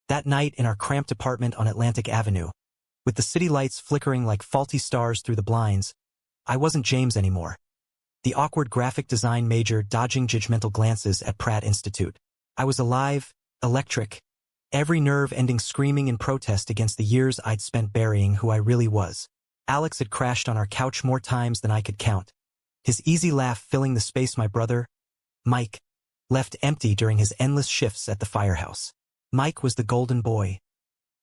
That night in our cramped apartment on Atlantic Avenue, with the city lights flickering like faulty stars through the blinds, I wasn't James anymore. The awkward graphic design major dodging judgmental glances at Pratt Institute. I was alive, electric, every nerve ending screaming in protest against the years I'd spent burying who I really was. Alex had crashed on our couch more times than I could count, his easy laugh filling the space my brother, Mike, left empty during his endless shifts at the firehouse. Mike was the golden boy,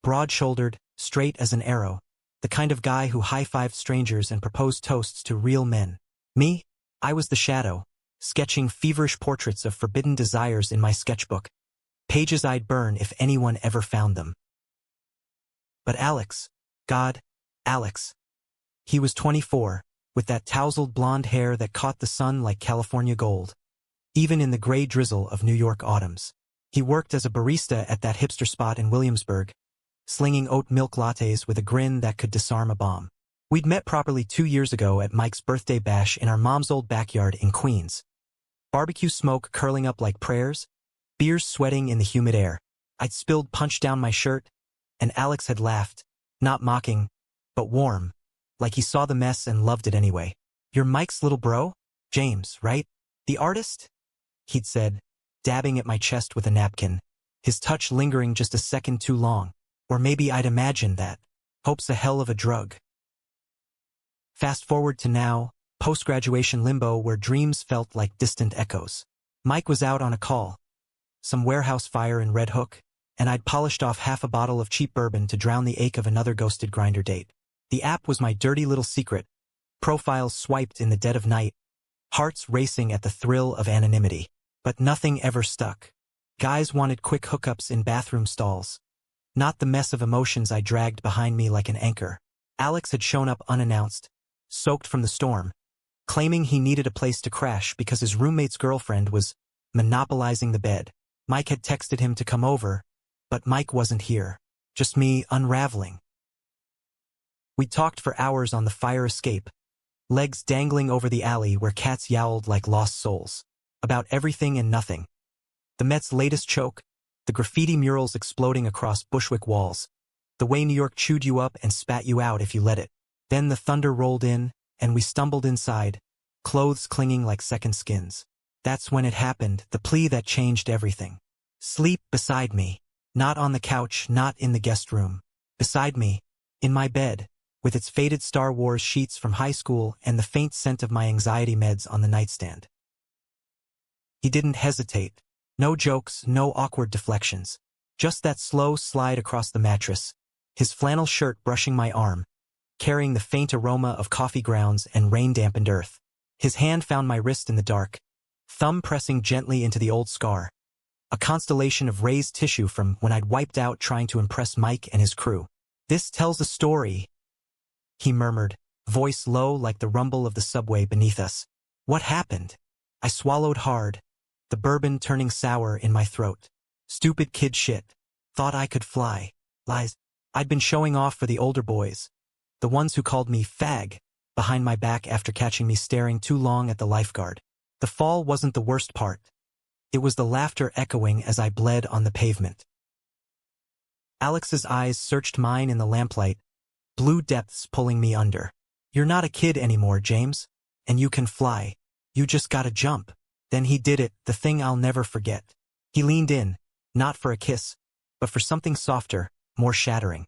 broad-shouldered, straight as an arrow, the kind of guy who high-fived strangers and proposed toasts to real men. Me? I was the shadow, sketching feverish portraits of forbidden desires in my sketchbook, pages I'd burn if anyone ever found them. But Alex, God, Alex. He was 24, with that tousled blonde hair that caught the sun like California gold, even in the gray drizzle of New York autumns. He worked as a barista at that hipster spot in Williamsburg, slinging oat milk lattes with a grin that could disarm a bomb. We'd met properly 2 years ago at Mike's birthday bash in our mom's old backyard in Queens. Barbecue smoke curling up like prayers, beers sweating in the humid air. I'd spilled punch down my shirt, and Alex had laughed, not mocking, but warm, like he saw the mess and loved it anyway. "You're Mike's little bro? James, right? The artist?" he'd said, dabbing at my chest with a napkin, his touch lingering just a second too long. Or maybe I'd imagined that. Hope's a hell of a drug. Fast forward to now, post-graduation limbo where dreams felt like distant echoes. Mike was out on a call, some warehouse fire in Red Hook, and I'd polished off half a bottle of cheap bourbon to drown the ache of another ghosted Grindr date. The app was my dirty little secret, profiles swiped in the dead of night, hearts racing at the thrill of anonymity. But nothing ever stuck. Guys wanted quick hookups in bathroom stalls, not the mess of emotions I dragged behind me like an anchor. Alex had shown up unannounced, soaked from the storm, claiming he needed a place to crash because his roommate's girlfriend was monopolizing the bed. Mike had texted him to come over, but Mike wasn't here. Just me unraveling. We talked for hours on the fire escape, legs dangling over the alley where cats yowled like lost souls. About everything and nothing. The Mets' latest choke, the graffiti murals exploding across Bushwick walls, the way New York chewed you up and spat you out if you let it. Then the thunder rolled in, and we stumbled inside, clothes clinging like second skins. That's when it happened, the plea that changed everything. Sleep beside me, not on the couch, not in the guest room. Beside me, in my bed, with its faded Star Wars sheets from high school and the faint scent of my anxiety meds on the nightstand. He didn't hesitate. No jokes, no awkward deflections. Just that slow slide across the mattress, his flannel shirt brushing my arm, carrying the faint aroma of coffee grounds and rain-dampened earth. His hand found my wrist in the dark, thumb pressing gently into the old scar, a constellation of raised tissue from when I'd wiped out trying to impress Mike and his crew. "This tells a story," he murmured, voice low like the rumble of the subway beneath us. "What happened?" I swallowed hard, the bourbon turning sour in my throat. Stupid kid shit. Thought I could fly. Lies. I'd been showing off for the older boys, the ones who called me fag, behind my back after catching me staring too long at the lifeguard. The fall wasn't the worst part. It was the laughter echoing as I bled on the pavement. Alex's eyes searched mine in the lamplight, blue depths pulling me under. "You're not a kid anymore, James, and you can fly. You just gotta jump." Then he did it, the thing I'll never forget. He leaned in, not for a kiss, but for something softer, more shattering.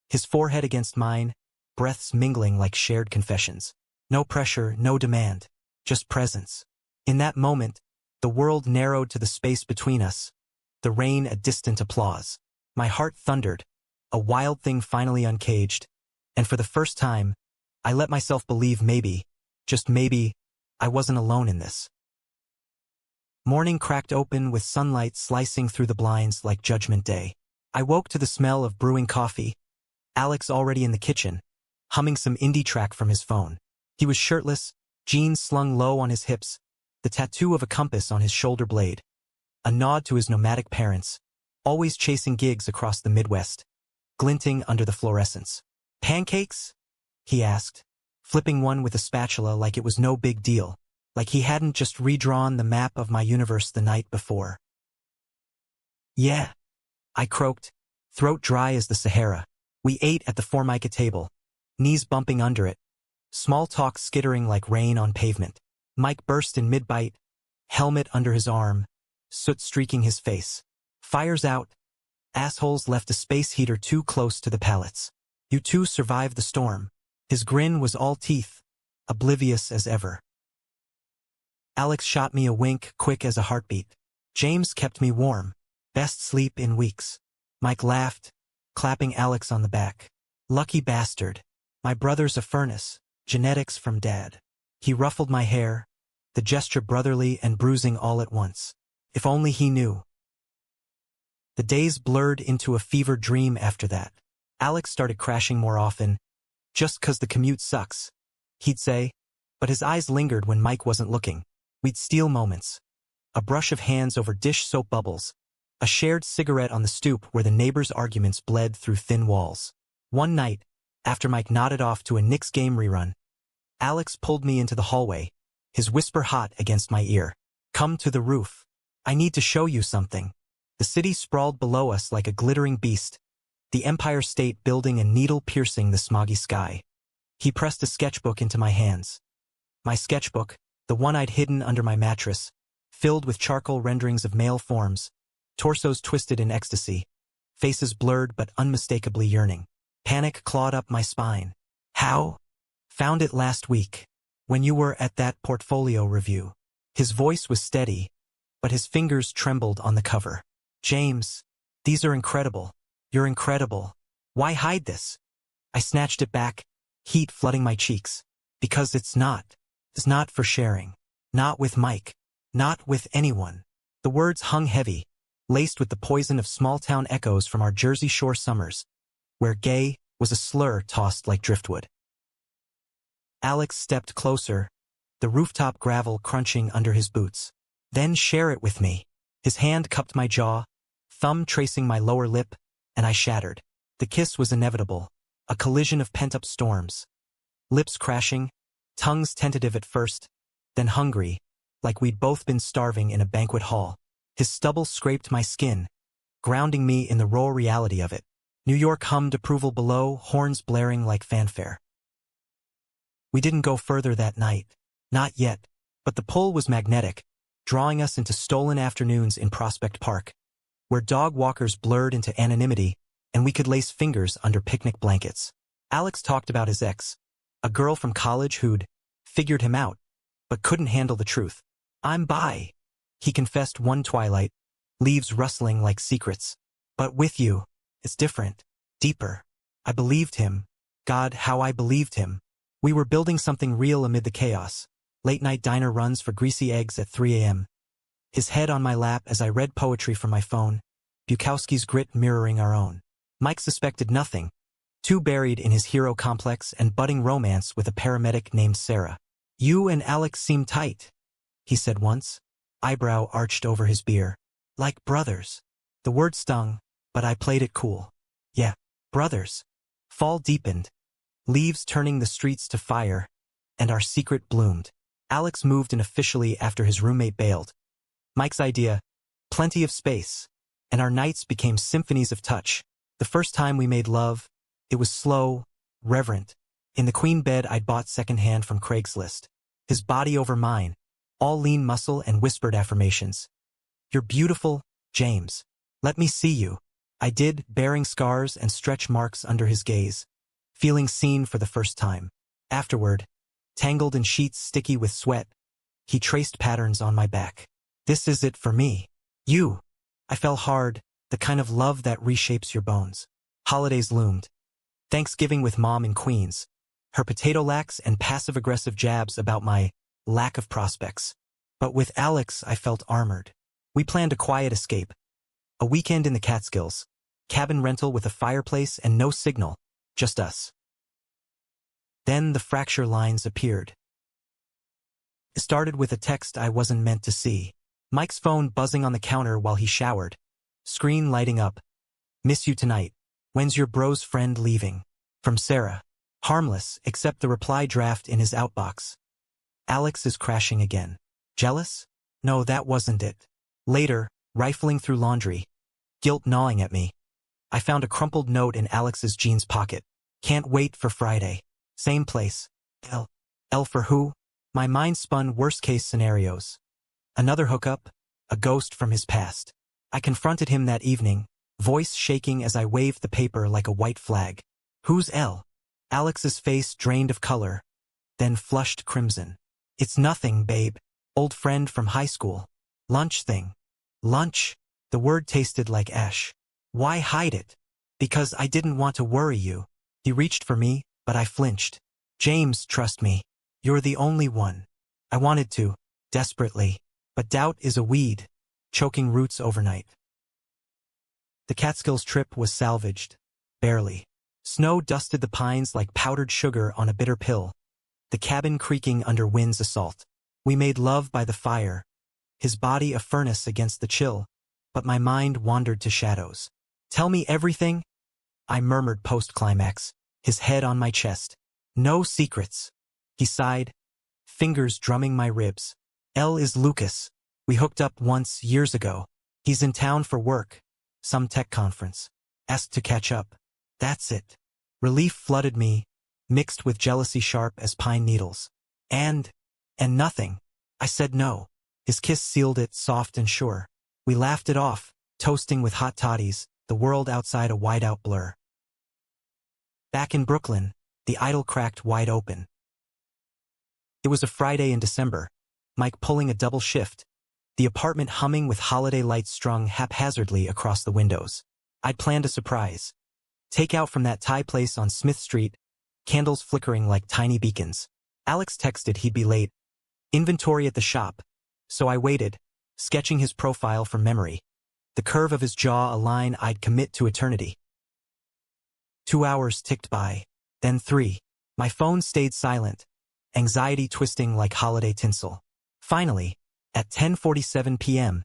His forehead against mine, breaths mingling like shared confessions. No pressure, no demand, just presence. In that moment, the world narrowed to the space between us, the rain a distant applause. My heart thundered, a wild thing finally uncaged, and for the first time, I let myself believe maybe, just maybe, I wasn't alone in this. Morning cracked open with sunlight slicing through the blinds like Judgment Day. I woke to the smell of brewing coffee, Alex already in the kitchen, humming some indie track from his phone. He was shirtless, jeans slung low on his hips, the tattoo of a compass on his shoulder blade, a nod to his nomadic parents, always chasing gigs across the Midwest, glinting under the fluorescence. "Pancakes?" he asked, flipping one with a spatula like it was no big deal, like he hadn't just redrawn the map of my universe the night before. "Yeah," I croaked, throat dry as the Sahara. We ate at the Formica table, knees bumping under it, small talk skittering like rain on pavement. Mike burst in mid-bite, helmet under his arm, soot streaking his face. Fires out. Assholes left a space heater too close to the pallets. You two survived the storm. His grin was all teeth, oblivious as ever. Alex shot me a wink quick as a heartbeat. James kept me warm. Best sleep in weeks. Mike laughed, clapping Alex on the back. Lucky bastard. My brother's a furnace. Genetics from dad. He ruffled my hair, the gesture brotherly and bruising all at once. If only he knew. The days blurred into a fever dream after that. Alex started crashing more often, just 'cause the commute sucks, he'd say, but his eyes lingered when Mike wasn't looking. We'd steal moments. A brush of hands over dish soap bubbles, a shared cigarette on the stoop where the neighbors' arguments bled through thin walls. One night, after Mike nodded off to a Knicks game rerun, Alex pulled me into the hallway, his whisper hot against my ear. Come to the roof. I need to show you something. The city sprawled below us like a glittering beast, the Empire State Building a needle piercing the smoggy sky. He pressed a sketchbook into my hands. My sketchbook, the one I'd hidden under my mattress, filled with charcoal renderings of male forms, torsos twisted in ecstasy, faces blurred but unmistakably yearning. Panic clawed up my spine. How? Found it last week, when you were at that portfolio review. His voice was steady, but his fingers trembled on the cover. James, these are incredible. You're incredible. Why hide this? I snatched it back, heat flooding my cheeks. Because it's not. It's not for sharing. Not with Mike. Not with anyone. The words hung heavy, laced with the poison of small-town echoes from our Jersey Shore summers, where gay was a slur tossed like driftwood. Alex stepped closer, the rooftop gravel crunching under his boots. Then share it with me. His hand cupped my jaw, thumb tracing my lower lip, and I shattered. The kiss was inevitable, a collision of pent-up storms. Lips crashing, tongues tentative at first, then hungry, like we'd both been starving in a banquet hall. His stubble scraped my skin, grounding me in the raw reality of it. New York hummed approval below, horns blaring like fanfare. We didn't go further that night. Not yet. But the pull was magnetic, drawing us into stolen afternoons in Prospect Park, where dog walkers blurred into anonymity and we could lace fingers under picnic blankets. Alex talked about his ex, a girl from college who'd figured him out, but couldn't handle the truth. I'm bi, he confessed one twilight, leaves rustling like secrets. But with you, it's different, deeper. I believed him. God, how I believed him. We were building something real amid the chaos. Late-night diner runs for greasy eggs at 3 a.m. His head on my lap as I read poetry from my phone, Bukowski's grit mirroring our own. Mike suspected nothing, too buried in his hero complex and budding romance with a paramedic named Sarah. You and Alex seem tight, he said once, eyebrow arched over his beer. Like brothers. The word stung, but I played it cool. Yeah, brothers. Fall deepened, leaves turning the streets to fire, and our secret bloomed. Alex moved in officially after his roommate bailed. Mike's idea, plenty of space, and our nights became symphonies of touch. The first time we made love, it was slow, reverent. In the queen bed I'd bought secondhand from Craigslist. His body over mine, all lean muscle and whispered affirmations. You're beautiful, James. Let me see you. I did, bearing scars and stretch marks under his gaze, feeling seen for the first time. Afterward, tangled in sheets sticky with sweat, he traced patterns on my back. This is it for me. You. I fell hard, the kind of love that reshapes your bones. Holidays loomed. Thanksgiving with Mom in Queens, her potato lax and passive-aggressive jabs about my lack of prospects. But with Alex I felt armored. We planned a quiet escape. A weekend in the Catskills. Cabin rental with a fireplace and no signal, just us. Then the fracture lines appeared. It started with a text I wasn't meant to see. Mike's phone buzzing on the counter while he showered. Screen lighting up. Miss you tonight. When's your bro's friend leaving? From Sarah. Harmless, except the reply draft in his outbox. Alex is crashing again. Jealous? No, that wasn't it. Later, rifling through laundry. Guilt gnawing at me. I found a crumpled note in Alex's jeans pocket. Can't wait for Friday. Same place. L. L for who? My mind spun worst-case scenarios. Another hookup, a ghost from his past. I confronted him that evening, voice shaking as I waved the paper like a white flag. Who's L? Alex's face drained of color, then flushed crimson. It's nothing, babe. Old friend from high school. Lunch thing. Lunch? The word tasted like ash. Why hide it? Because I didn't want to worry you. He reached for me, but I flinched. James, trust me. You're the only one. I wanted to, desperately. But doubt is a weed, choking roots overnight. The Catskills trip was salvaged. Barely. Snow dusted the pines like powdered sugar on a bitter pill. The cabin creaking under wind's assault. We made love by the fire, his body a furnace against the chill, but my mind wandered to shadows. Tell me everything? I murmured post-climax, his head on my chest. No secrets. He sighed, fingers drumming my ribs. L is Lucas. We hooked up once years ago. He's in town for work. Some tech conference. Asked to catch up. That's it. Relief flooded me, mixed with jealousy sharp as pine needles. And nothing. I said no. His kiss sealed it, soft and sure. We laughed it off, toasting with hot toddies, the world outside a wide-out blur. Back in Brooklyn, the idol cracked wide open. It was a Friday in December, Mike pulling a double shift, the apartment humming with holiday lights strung haphazardly across the windows. I'd planned a surprise. Takeout from that Thai place on Smith Street, candles flickering like tiny beacons. Alex texted he'd be late. Inventory at the shop. So I waited, sketching his profile from memory. The curve of his jaw a line I'd commit to eternity. 2 hours ticked by, then 3. My phone stayed silent, anxiety twisting like holiday tinsel. Finally, at 10:47 p.m.,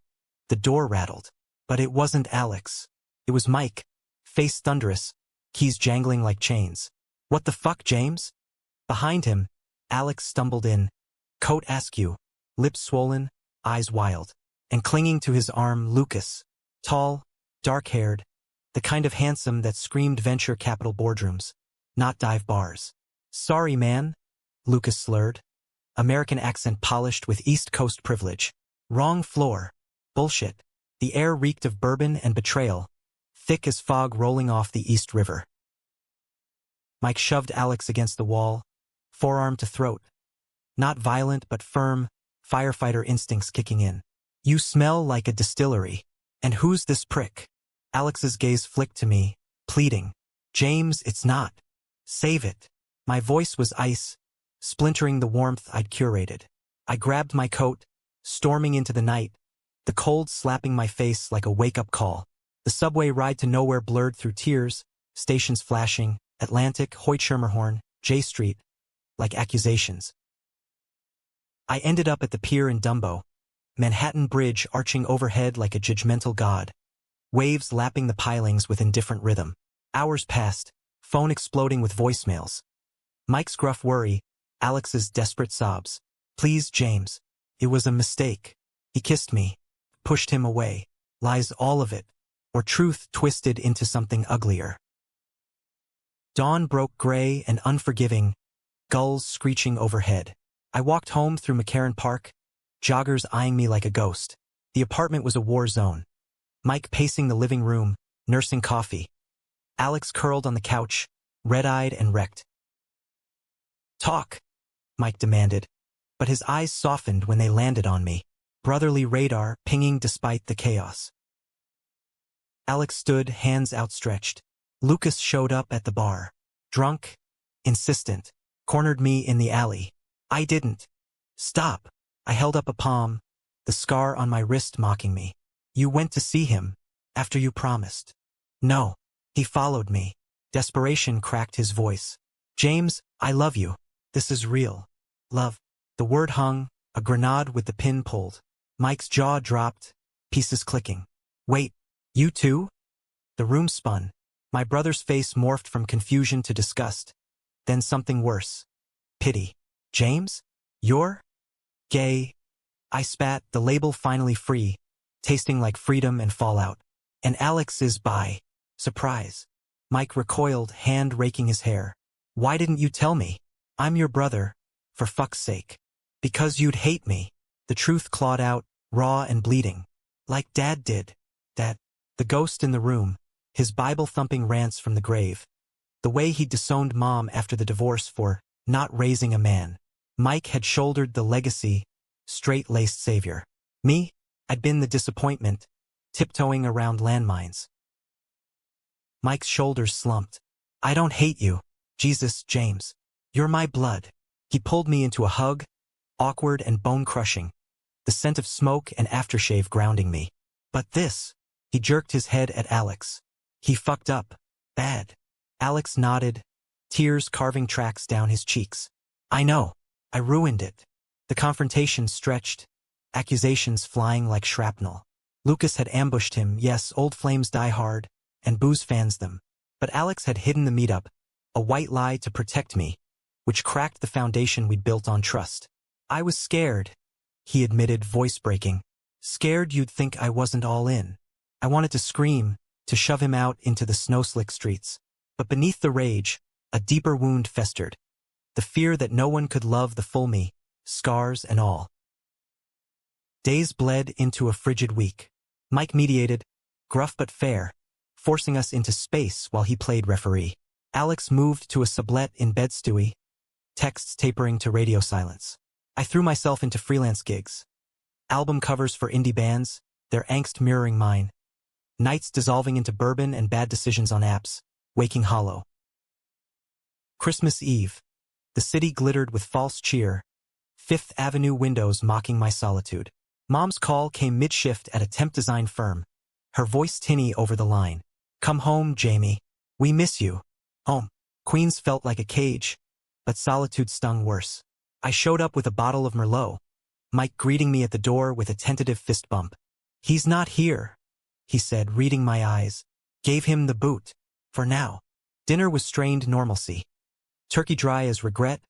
the door rattled. But it wasn't Alex. It was Mike, face thunderous, keys jangling like chains. What the fuck, James? Behind him, Alex stumbled in, coat askew, lips swollen, eyes wild, and clinging to his arm Lucas, tall, dark-haired, the kind of handsome that screamed venture capital boardrooms, not dive bars. Sorry, man, Lucas slurred, American accent polished with East Coast privilege. Wrong floor. Bullshit. The air reeked of bourbon and betrayal, thick as fog rolling off the East River. Mike shoved Alex against the wall, forearm to throat. Not violent but firm, firefighter instincts kicking in. You smell like a distillery. And who's this prick? Alex's gaze flicked to me, pleading. James, it's not. Save it. My voice was ice, splintering the warmth I'd curated. I grabbed my coat, storming into the night, the cold slapping my face like a wake-up call. The subway ride to nowhere blurred through tears, stations flashing, Atlantic, Hoyt-Schermerhorn, J Street, like accusations. I ended up at the pier in Dumbo, Manhattan Bridge arching overhead like a judgmental god, waves lapping the pilings with indifferent rhythm. Hours passed, phone exploding with voicemails. Mike's gruff worry, Alex's desperate sobs. Please, James. It was a mistake. He kissed me, pushed him away. Lies, all of it, or truth twisted into something uglier. Dawn broke gray and unforgiving, gulls screeching overhead. I walked home through McCarran Park, joggers eyeing me like a ghost. The apartment was a war zone. Mike pacing the living room, nursing coffee. Alex curled on the couch, red-eyed and wrecked. Talk, Mike demanded, but his eyes softened when they landed on me. Brotherly radar pinging despite the chaos. Alex stood, hands outstretched. Lucas showed up at the bar. Drunk, insistent, cornered me in the alley. I didn't. Stop. I held up a palm, the scar on my wrist mocking me. You went to see him, after you promised. No. He followed me. Desperation cracked his voice. James, I love you. This is real. Love. The word hung, a grenade with the pin pulled. Mike's jaw dropped, pieces clicking. Wait, you too? The room spun. My brother's face morphed from confusion to disgust. Then something worse. Pity. James? You're gay. I spat, the label finally free, tasting like freedom and fallout. And Alex is bi. Surprise. Mike recoiled, hand raking his hair. Why didn't you tell me? I'm your brother, for fuck's sake. Because you'd hate me. The truth clawed out, raw and bleeding. Like Dad did. Dad. The ghost in the room, his Bible-thumping rants from the grave. The way he disowned Mom after the divorce for not raising a man. Mike had shouldered the legacy, straight-laced savior. Me? I'd been the disappointment, tiptoeing around landmines. Mike's shoulders slumped. I don't hate you. Jesus, James. You're my blood. He pulled me into a hug, awkward and bone-crushing, the scent of smoke and aftershave grounding me. But this, he jerked his head at Alex. He fucked up. Bad. Alex nodded, tears carving tracks down his cheeks. I know. I ruined it. The confrontation stretched, accusations flying like shrapnel. Lucas had ambushed him, yes, old flames die hard, and booze fans them. But Alex had hidden the meetup, a white lie to protect me, which cracked the foundation we'd built on trust. I was scared, he admitted, voice breaking. Scared you'd think I wasn't all in. I wanted to scream, to shove him out into the snow-slick streets. But beneath the rage, a deeper wound festered. The fear that no one could love the full me, scars and all. Days bled into a frigid week. Mike mediated, gruff but fair, forcing us into space while he played referee. Alex moved to a sublet in Bed-Stuy, texts tapering to radio silence. I threw myself into freelance gigs. Album covers for indie bands, their angst mirroring mine. Nights dissolving into bourbon and bad decisions on apps, waking hollow. Christmas Eve. The city glittered with false cheer, Fifth Avenue windows mocking my solitude. Mom's call came mid-shift at a temp design firm, her voice tinny over the line. Come home, Jamie. We miss you. Home. Queens felt like a cage, but solitude stung worse. I showed up with a bottle of Merlot, Mike greeting me at the door with a tentative fist bump. He's not here, he said, reading my eyes. Gave him the boot. For now. Dinner was strained normalcy. Turkey dry as regret,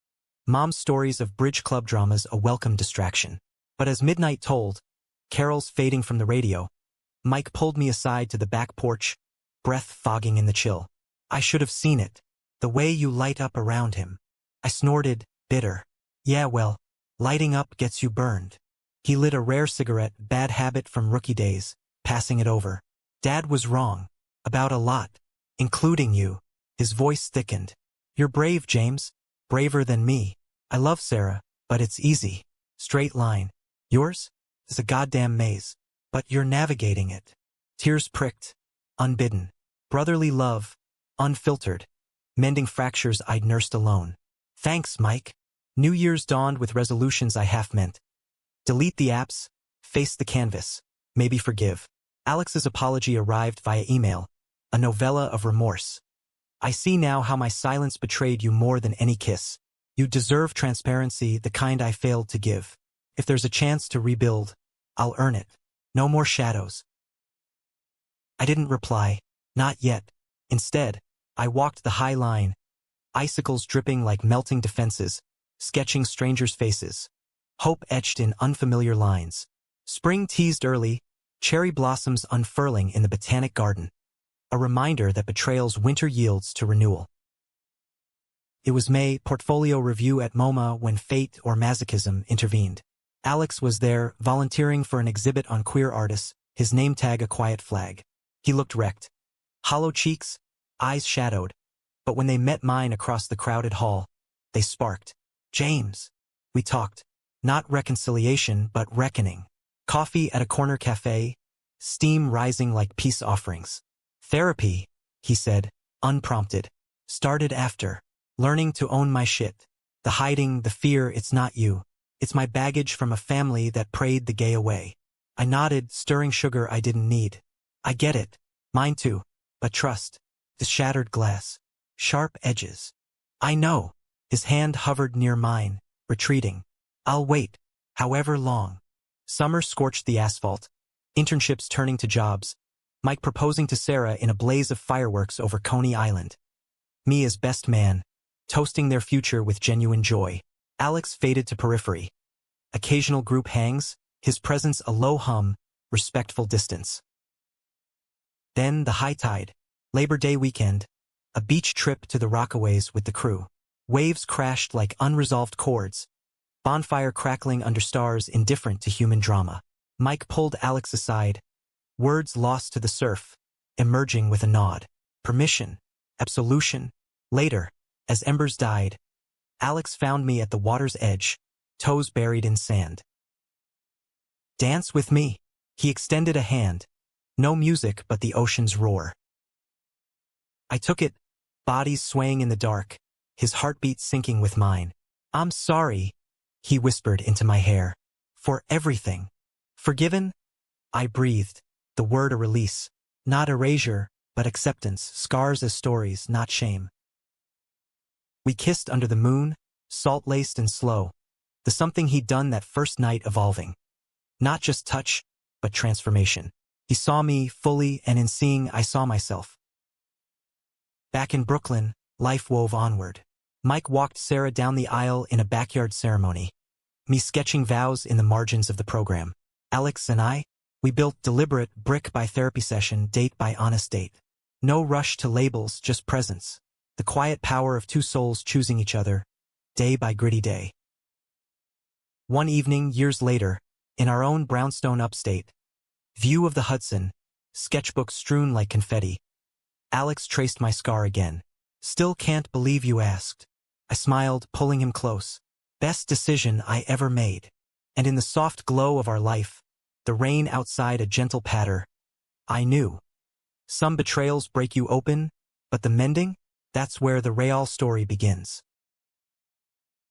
Mom's stories of bridge club dramas a welcome distraction. But as midnight tolled, carols fading from the radio, Mike pulled me aside to the back porch, breath fogging in the chill. I should have seen it. The way you light up around him. I snorted, bitter. Yeah, well, lighting up gets you burned. He lit a rare cigarette, bad habit from rookie days, passing it over. Dad was wrong. About a lot. Including you. His voice thickened. You're brave, James. Braver than me. I love Sarah, but it's easy. Straight line. Yours? Is a goddamn maze. But you're navigating it. Tears pricked. Unbidden. Brotherly love. Unfiltered. Mending fractures I'd nursed alone. Thanks, Mike. New Year's dawned with resolutions I half meant. Delete the apps. Face the canvas. Maybe forgive. Alex's apology arrived via email. A novella of remorse. I see now how my silence betrayed you more than any kiss. You deserve transparency, the kind I failed to give. If there's a chance to rebuild, I'll earn it. No more shadows. I didn't reply. Not yet. Instead, I walked the high line, icicles dripping like melting defenses, sketching strangers' faces. Hope etched in unfamiliar lines. Spring teased early, cherry blossoms unfurling in the botanic garden. A reminder that betrayal's winter yields to renewal. It was May, portfolio review at MoMA, when fate or masochism intervened. Alex was there, volunteering for an exhibit on queer artists, his name tag a quiet flag. He looked wrecked. Hollow cheeks, eyes shadowed. But when they met mine across the crowded hall, they sparked. James. We talked. Not reconciliation, but reckoning. Coffee at a corner cafe, steam rising like peace offerings. Therapy, he said, unprompted. Started after. Learning to own my shit. The hiding, the fear, it's not you. It's my baggage from a family that prayed the gay away. I nodded, stirring sugar I didn't need. I get it. Mine too. But trust. The shattered glass. Sharp edges. I know. His hand hovered near mine, retreating. I'll wait. However long. Summer scorched the asphalt. Internships turning to jobs. Mike proposing to Sarah in a blaze of fireworks over Coney Island. Me as best man, toasting their future with genuine joy. Alex faded to periphery. Occasional group hangs, his presence a low hum, respectful distance. Then the high tide. Labor Day weekend. A beach trip to the Rockaways with the crew. Waves crashed like unresolved chords. Bonfire crackling under stars indifferent to human drama. Mike pulled Alex aside. Words lost to the surf. Emerging with a nod. Permission. Absolution. Later, as embers died, Alex found me at the water's edge, toes buried in sand. Dance with me. He extended a hand. No music but the ocean's roar. I took it, bodies swaying in the dark, his heartbeat syncing with mine. I'm sorry, he whispered into my hair. For everything. Forgiven? I breathed, the word a release. Not erasure, but acceptance, scars as stories, not shame. We kissed under the moon, salt-laced and slow, the something he'd done that first night evolving. Not just touch, but transformation. He saw me fully, and in seeing I saw myself. Back in Brooklyn, life wove onward. Mike walked Sarah down the aisle in a backyard ceremony. Me sketching vows in the margins of the program. Alex and I, we built deliberate brick by therapy session, date by honest date. No rush to labels, just presence. The quiet power of two souls choosing each other, day by gritty day. One evening, years later, in our own brownstone upstate, view of the Hudson, sketchbook strewn like confetti. Alex traced my scar again. Still can't believe you asked. I smiled, pulling him close. Best decision I ever made. And in the soft glow of our life, the rain outside a gentle patter, I knew. Some betrayals break you open, but the mending, that's where the real story begins.